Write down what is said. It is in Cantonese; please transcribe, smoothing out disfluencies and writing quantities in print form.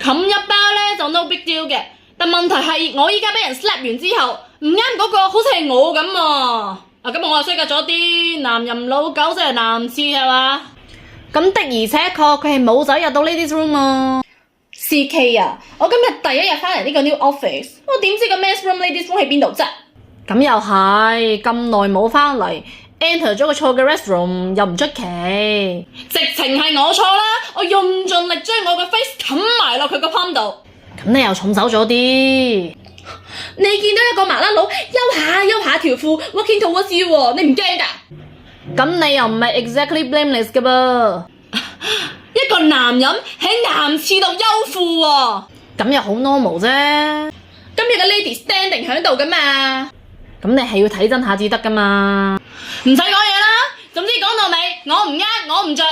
冚一包咧就 no big deal 嘅，但問題係我依家俾人 slap 完之後，唔啱嗰個好似係我咁啊！咁我又衰格咗啲，男人老狗即係男廁係嘛？咁的而且確佢係冇走入到 ladies room 啊。CK 啊，我今日第一日翻嚟呢個 new office， 我點知個 men's room ladies room 喺邊度啫？咁又係，咁耐冇翻嚟 enter 咗個錯嘅 restroom 又唔出奇，直情係我錯啦！我用盡力將我個 face 冚埋落佢個 palm 度。咁你又重手咗啲。你見到一個麻甩佬休下條褲 walking towards you 喎，你唔驚㗎？咁你又唔係 exactly blameless 㗎噃。一個男人喺男廁度休褲喎，咁又好 normal 啫。今日嘅 lady standing 喺度㗎嘛，咁你係要睇真下至得㗎嘛。唔使講嘢啦，總之講到尾，我唔呃，我唔着。